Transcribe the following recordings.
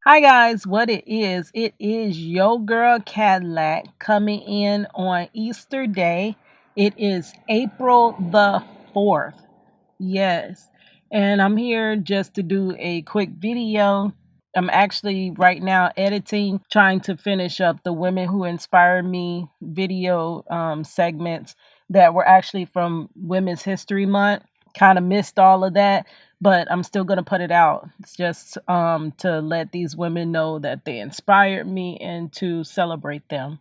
Hi guys, what it is your girl Cadillac coming in on Easter Day. It is April the 4th. Yes. And I'm here just to do a quick video. I'm actually right now editing, trying to finish up the Women Who Inspired Me video segments that were actually from Women's History Month. Kind of missed all of that, but I'm still going to put it out. It's just to let these women know that they inspired me and to celebrate them.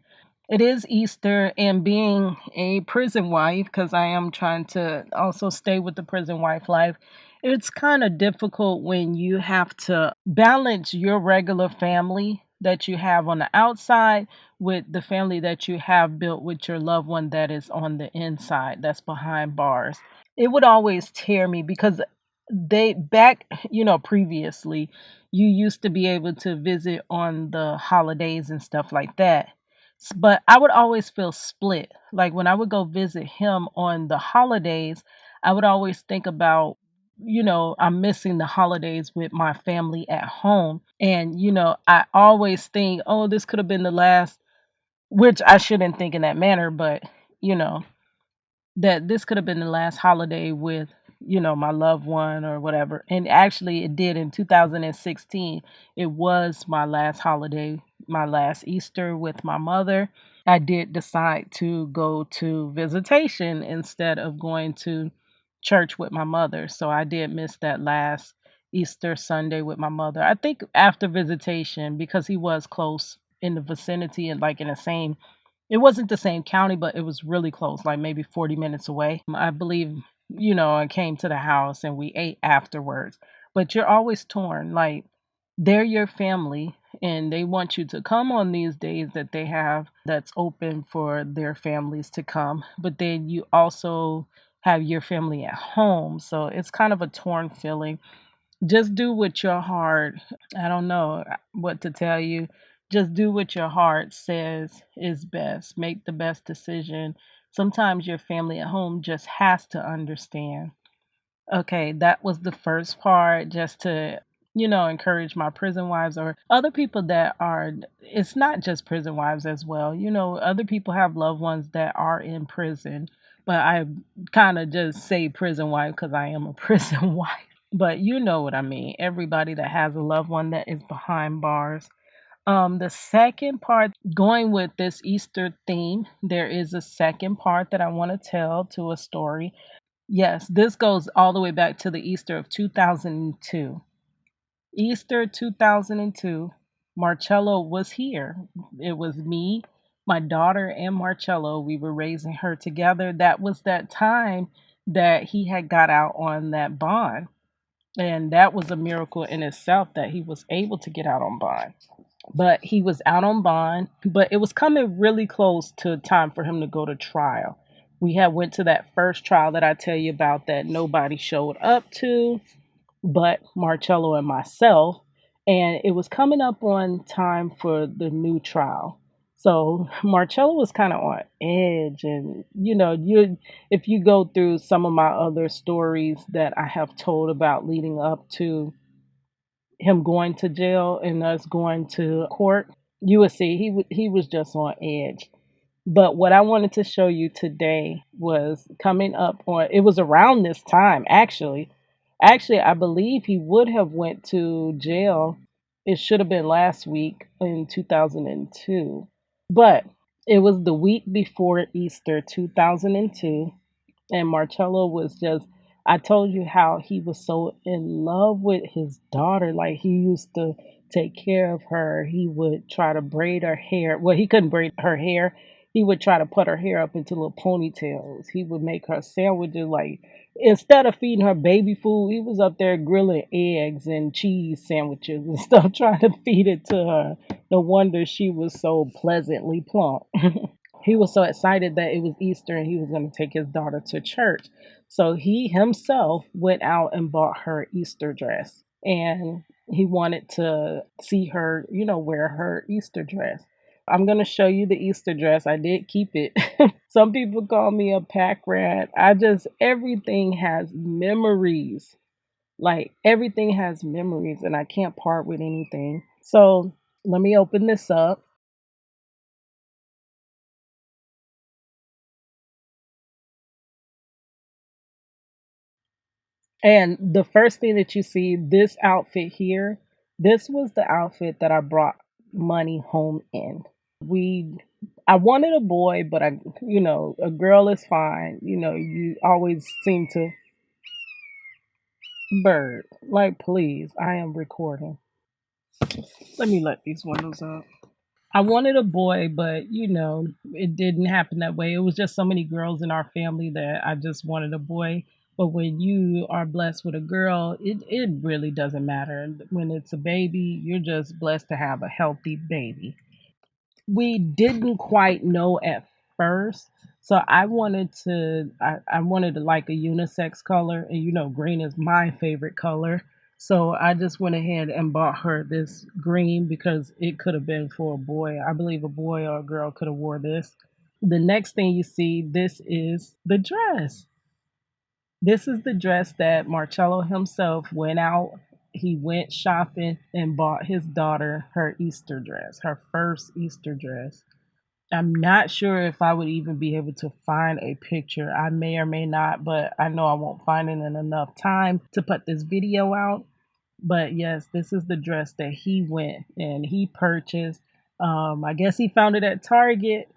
It is Easter, and being a prison wife, because I am trying to also stay with the prison wife life, it's kind of difficult when you have to balance your regular family that you have on the outside with the family that you have built with your loved one that is on the inside, that's behind bars. It would always tear me because they back, previously, you used to be able to visit on the holidays and stuff like that. But I would always feel split. Like when I would go visit him on the holidays, I would always think about, I'm missing the holidays with my family at home. And, I always think, oh, this could have been the last, which I shouldn't think in that manner, but, you know, that this could have been the last holiday with, my loved one or whatever. And actually, it did in 2016. It was my last holiday, my last Easter with my mother. I did decide to go to visitation instead of going to church with my mother. So I did miss that last Easter Sunday with my mother. I think after visitation, because he was close in the vicinity and like in the same, it wasn't the same county, but it was really close, like maybe 40 minutes away. I believe, I came to the house and we ate afterwards. But you're always torn. Like, they're your family and they want you to come on these days that they have that's open for their families to come. But then you also have your family at home. So it's kind of a torn feeling. Just do what your heart, I don't know what to tell you. Just do what your heart says is best. Make the best decision. Sometimes your family at home just has to understand. Okay, that was the first part, just to, encourage my prison wives or other people that are, it's not just prison wives as well. Other people have loved ones that are in prison, but I kind of just say prison wife because I am a prison wife. But you know what I mean. Everybody that has a loved one that is behind bars. The second part, going with this Easter theme, there is a second part that I want to tell to a story. Yes, this goes all the way back to the Easter of 2002. Easter 2002, Marcello was here. It was me, my daughter, and Marcello. We were raising her together. That was that time that he had got out on that bond. And that was a miracle in itself that he was able to get out on bond. But he was out on bond, but it was coming really close to time for him to go to trial. We had went to that first trial that I tell you about that nobody showed up to but Marcello and myself. And it was coming up on time for the new trial. So Marcello was kind of on edge. And, if you go through some of my other stories that I have told about leading up to him going to jail and us going to court, you would see he was just on edge. But what I wanted to show you today was coming up on, it was around this time actually. Actually, I believe he would have went to jail. It should have been last week in 2002. But it was the week before Easter 2002 and Marcello was just, I told you how he was so in love with his daughter. Like he used to take care of her. He would try to braid her hair. Well, he couldn't braid her hair. He would try to put her hair up into little ponytails. He would make her sandwiches. Like instead of feeding her baby food, he was up there grilling eggs and cheese sandwiches and stuff, trying to feed it to her. No wonder she was so pleasantly plump. He was so excited that it was Easter and he was going to take his daughter to church. So he himself went out and bought her Easter dress. And he wanted to see her, wear her Easter dress. I'm going to show you the Easter dress. I did keep it. Some people call me a pack rat. Everything has memories. Like everything has memories and I can't part with anything. So let me open this up. And the first thing that you see, this outfit here, this was the outfit that I brought money home in. We I wanted a boy, but a girl is fine. You always seem to bird. Like, please, I am recording. Let me let these windows up. I wanted a boy, but it didn't happen that way. It was just so many girls in our family that I just wanted a boy. But when you are blessed with a girl, it really doesn't matter. When it's a baby, you're just blessed to have a healthy baby. We didn't quite know at first. So I wanted to like a unisex color, and green is my favorite color. So I just went ahead and bought her this green because it could have been for a boy. I believe a boy or a girl could have wore this. The next thing you see, this is the dress. This is the dress that Marcello himself went out. He went shopping and bought his daughter her Easter dress, her first Easter dress. I'm not sure if I would even be able to find a picture. I may or may not, but I know I won't find it in enough time to put this video out. But yes, this is the dress that he went and he purchased. I guess he found it at Target.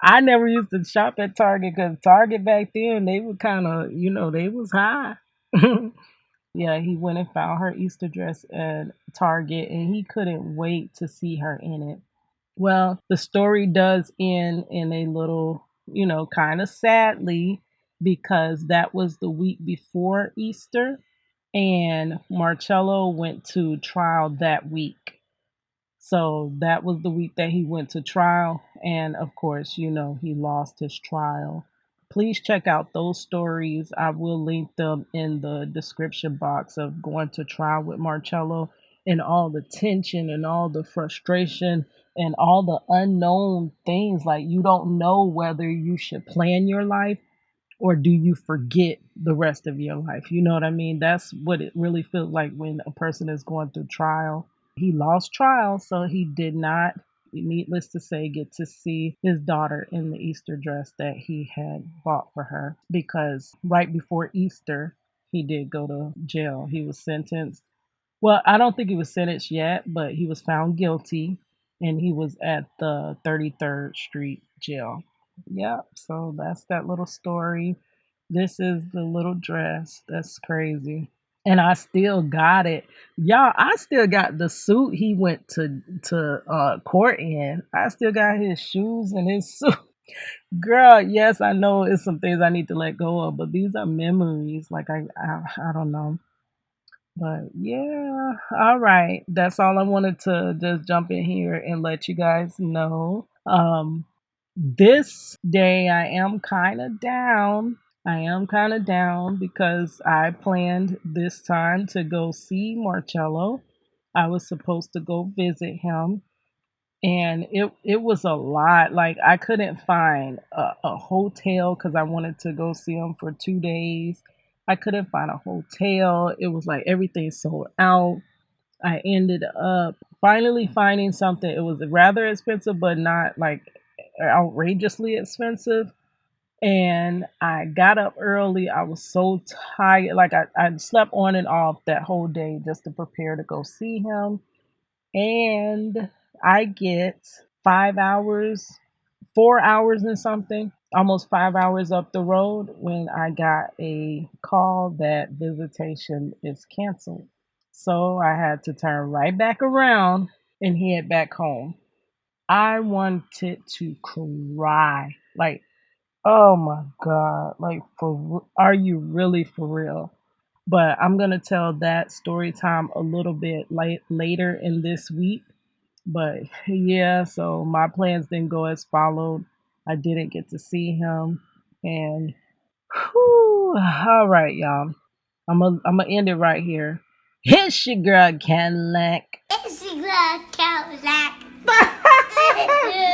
I never used to shop at Target because Target back then, they were kind of, they was high. Yeah, he went and found her Easter dress at Target and he couldn't wait to see her in it. Well, the story does end in a little, kind of sadly, because that was the week before Easter, and Marcello went to trial that week. So that was the week that he went to trial. And of course, he lost his trial. Please check out those stories. I will link them in the description box of going to trial with Marcello and all the tension and all the frustration and all the unknown things. Like, you don't know whether you should plan your life or do you forget the rest of your life? You know what I mean? That's what it really feels like when a person is going through trial. He lost trial, so he did not, needless to say, get to see his daughter in the Easter dress that he had bought for her because right before Easter, he did go to jail. He was sentenced. Well, I don't think he was sentenced yet, but he was found guilty and he was at the 33rd Street jail. Yep, so that's that little story. This is the little dress. That's crazy. And I still got it. Y'all, I still got the suit he went to court in. I still got his shoes and his suit. Girl, yes, I know it's some things I need to let go of, but these are memories. Like I don't know. But yeah, all right. That's all I wanted to just jump in here and let you guys know. This day I am kind of down. I am kind of down because I planned this time to go see Marcello. I was supposed to go visit him, and it was a lot. Like, I couldn't find a hotel because I wanted to go see him for 2 days. I couldn't find a hotel. It was like everything sold out. I ended up finally finding something. It was rather expensive, but not like outrageously expensive. And I got up early. I was so tired. Like, I slept on and off that whole day just to prepare to go see him. And I get 5 hours, 4 hours and something, almost 5 hours up the road when I got a call that visitation is canceled. So I had to turn right back around and head back home. I wanted to cry. Like, oh my God. Like, are you really for real? But I'm going to tell that story time a little bit later in this week. But yeah, so my plans didn't go as followed. I didn't get to see him. And whew, all right, y'all. I'm gonna end it right here. It's your girl Cadillac. It's your girl Cadillac.